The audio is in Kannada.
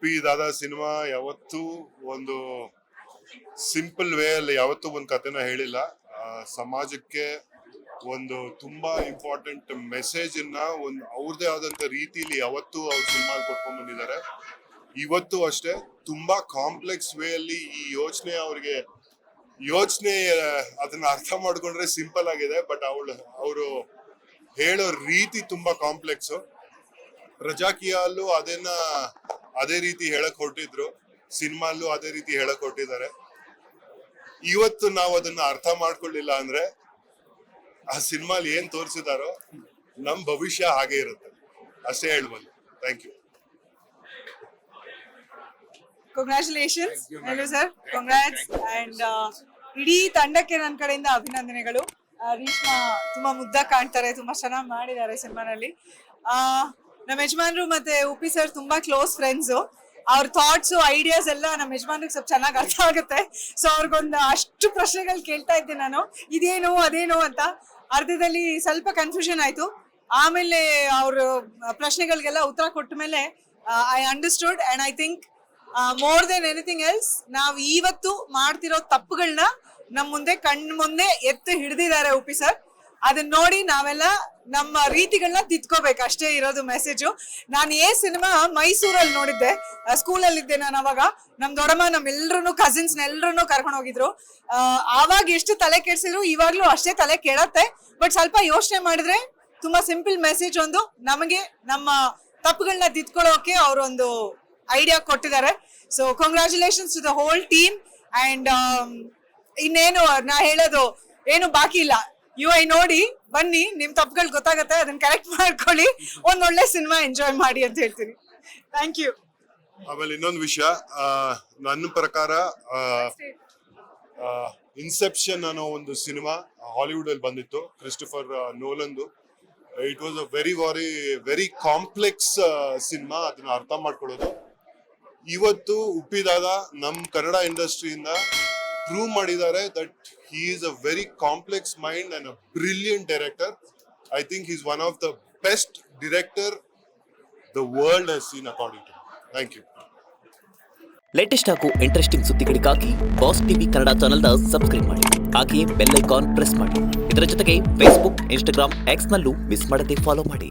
ಪಿ ದಾದಾ ಸಿನಿಮಾ ಯಾವತ್ತೂ ಒಂದು ಸಿಂಪಲ್ ವೇ ಅಲ್ಲಿ ಯಾವತ್ತೂ ಒಂದು ಕಥೆನ ಹೇಳಿಲ್ಲ. ಸಮಾಜಕ್ಕೆ ಒಂದು ತುಂಬಾ ಇಂಪಾರ್ಟೆಂಟ್ ಮೆಸೇಜ್ ಅನ್ನ ಒಂದು ಅವ್ರದೇ ಆದಂತ ರೀತಿಯಲ್ಲಿ ಯಾವತ್ತೂ ಅವ್ರು ಸಿನಿಮಾ ಕೊಟ್ಕೊಂಡ್ ಬಂದಿದ್ದಾರೆ. ಇವತ್ತು ಅಷ್ಟೇ ತುಂಬಾ ಕಾಂಪ್ಲೆಕ್ಸ್ ವೇ ಅಲ್ಲಿ ಈ ಯೋಚನೆ ಅದನ್ನ ಅರ್ಥ ಮಾಡ್ಕೊಂಡ್ರೆ ಸಿಂಪಲ್ ಆಗಿದೆ, ಬಟ್ ಅವರು ಹೇಳೋ ರೀತಿ ತುಂಬಾ ಕಾಂಪ್ಲೆಕ್ಸ್. ಪ್ರಜಾಕೀಯಲ್ಲೂ ಅದೇ ರೀತಿ ಹೇಳಕ್ ಹೊರಟಿದ್ರು, ಸಿನಿಮಾಲ್ಲೂ ಅದೇ ರೀತಿ ಹೇಳಕ್ ಹೊರಟಿದ್ದಾರೆ. ಇವತ್ತು ನಾವು ಅದನ್ನ ಅರ್ಥ ಮಾಡ್ಕೊಳ್ಳಿಲ್ಲ ಅಂದ್ರೆ ಆ ಸಿನಿಮಾಲಿ ಏನ್ ತೋರಿಸಿದಾರೋ ನಮ್ ಭವಿಷ್ಯ ಹಾಗೆ ಇರುತ್ತೆ, ಅಷ್ಟೇ ಹೇಳ್ಬೋದು. Thank you. Congratulations. Hello sir, congrats. And ಇಡೀ ತಂಡಕ್ಕೆ ನನ್ನ ಕಡೆಯಿಂದ ಅಭಿನಂದನೆಗಳು. ರೀಶ್ಮಾ ತುಂಬಾ ಮುದ್ದಾಗಿ ಕಾಣ್ತಾರೆ, ತುಂಬಾ ಚೆನ್ನಾಗಿ ಮಾಡಿದ್ದಾರೆ ಸಿನಿಮಾನಲ್ಲಿ. ನಮ್ಮ ಯಜಮಾನ್ರು ಮತ್ತೆ ಉಪಿ ಸರ್ ತುಂಬಾ ಕ್ಲೋಸ್ ಫ್ರೆಂಡ್ಸು. ಅವ್ರ ಥಾಟ್ಸ್ ಐಡಿಯಾಸ್ ಎಲ್ಲ ನಮ್ಮ ಯಜಮಾನ್ರಿಗೆ ಸ್ವಲ್ಪ ಚೆನ್ನಾಗಿ ಅರ್ಥ ಆಗುತ್ತೆ. ಸೊ ಅವ್ರಿಗೊಂದು ಅಷ್ಟು ಪ್ರಶ್ನೆಗಳು ಕೇಳ್ತಾ ಇದ್ದೆ ನಾನು, ಇದೇನು ಅದೇನು ಅಂತ. ಅರ್ಧದಲ್ಲಿ ಸ್ವಲ್ಪ ಕನ್ಫ್ಯೂಷನ್ ಆಯ್ತು. ಆಮೇಲೆ ಅವ್ರ ಪ್ರಶ್ನೆಗಳಿಗೆಲ್ಲ ಉತ್ತರ ಕೊಟ್ಟ ಮೇಲೆ I understood. And I think more than anything else, ನಾವು ಇವತ್ತು ಮಾಡ್ತಿರೋ ತಪ್ಪುಗಳನ್ನ ನಮ್ಮ ಮುಂದೆ ಕಣ್ಣು ಮುಂದೆ ಎತ್ತು ಹಿಡಿದಿದ್ದಾರೆ ಉಪಿ ಸರ್. ಅದನ್ನ ನೋಡಿ ನಾವೆಲ್ಲ ನಮ್ಮ ರೀತಿಗಳನ್ನ ತಿದ್ಕೋಬೇಕು, ಅಷ್ಟೇ ಇರೋದು ಮೆಸೇಜು. ನಾನು ಸಿನಿಮಾ ಮೈಸೂರಲ್ಲಿ ನೋಡಿದ್ದೆ, ಸ್ಕೂಲಲ್ಲಿದ್ದೆ ನಾನು ಅವಾಗ. ನಮ್ ದೊಡ್ಡಮ್ಮ ನಮ್ಮೆಲ್ಲರೂ ಕಸಿನ್ಸ್ನೆಲ್ಲರೂ ಕರ್ಕೊಂಡು ಹೋಗಿದ್ರು. ಆವಾಗ ಎಷ್ಟು ತಲೆ ಕೆಡ್ಸಿದ್ರು ಇವಾಗ್ಲೂ ಅಷ್ಟೇ ತಲೆ ಕೆಡತ್ತೆ. ಬಟ್ ಸ್ವಲ್ಪ ಯೋಚನೆ ಮಾಡಿದ್ರೆ ತುಂಬಾ ಸಿಂಪಲ್ ಮೆಸೇಜ್ ಒಂದು ನಮಗೆ ನಮ್ಮ ತಪ್ಪುಗಳನ್ನ ತಿದ್ಕೊಳ್ಳೋಕೆ ಅವರೊಂದು ಐಡಿಯಾ ಕೊಟ್ಟಿದ್ದಾರೆ. So congratulations to the whole team. And ಇನ್ನೇನು ನಾ ಹೇಳೋದು ಏನು ಬಾಕಿ ಇಲ್ಲ. UI ನೋಡಿ ಬನ್ನಿ, ನಿಮ್ ತಪ್ಪುಗಳು ಗೊತ್ತಾಗತ್ತೆ, ಅದನ್ನ ಕರೆಕ್ಟ್ ಮಾಡ್ಕೊಳ್ಳಿ, ಒಳ್ಳೆ ಸಿನಿಮಾ ಎಂಜಾಯ್ ಮಾಡಿ ಅಂತ ಹೇಳ್ತೀನಿ. Thank you. ಆಮೇಲೆ ಇನ್ನೊಂದು ವಿಷಯ, ನನ್ನ ಪ್ರಕಾರ ಇನ್ಸೆಪ್ಷನ್ ಅನ್ನೋ ಒಂದು ಸಿನಿಮಾ ಹಾಲಿವುಡ್ ಅಲ್ಲಿ ಬಂದಿತ್ತು, ಕ್ರಿಸ್ಟೋಫರ್ ನೋಲನ್ದು. It was a very complex cinema. ಅದನ್ನ ಅರ್ಥ ಮಾಡ್ಕೊಳ್ಳೋದು ಇವತ್ತು ಉಪ್ಪಿದಾಗ ನಮ್ ಕನ್ನಡ ಇಂಡಸ್ಟ್ರಿಯಿಂದ ಪ್ರೂವ್ ಮಾಡಿದ್ದಾರೆ that he is a very complex mind and a brilliant director. I think he's one of the best director the world has seen according to me. Thank you. Latest ಹಾಗೂ ಇಂಟ್ರೆಸ್ಟಿಂಗ್ ಸುದ್ದಿಗಳಿಗಾಗಿ ಬಾಸ್ ಟಿವಿ ಕನ್ನಡ ಚಾನೆಲ್ನ ಸಬ್ಸ್ಕ್ರೈಬ್ ಮಾಡಿ, ಹಾಗೆಯೇ ಬೆಲ್ ಐಕಾನ್ ಪ್ರೆಸ್ ಮಾಡಿ. ಇದರ ಜೊತೆಗೆ ಫೇಸ್ಬುಕ್, ಇನ್ಸ್ಟಾಗ್ರಾಮ್, ಎಕ್ಸ್ ನಲ್ಲೂ ಮಿಸ್ ಮಾಡದೆ ಫಾಲೋ ಮಾಡಿ.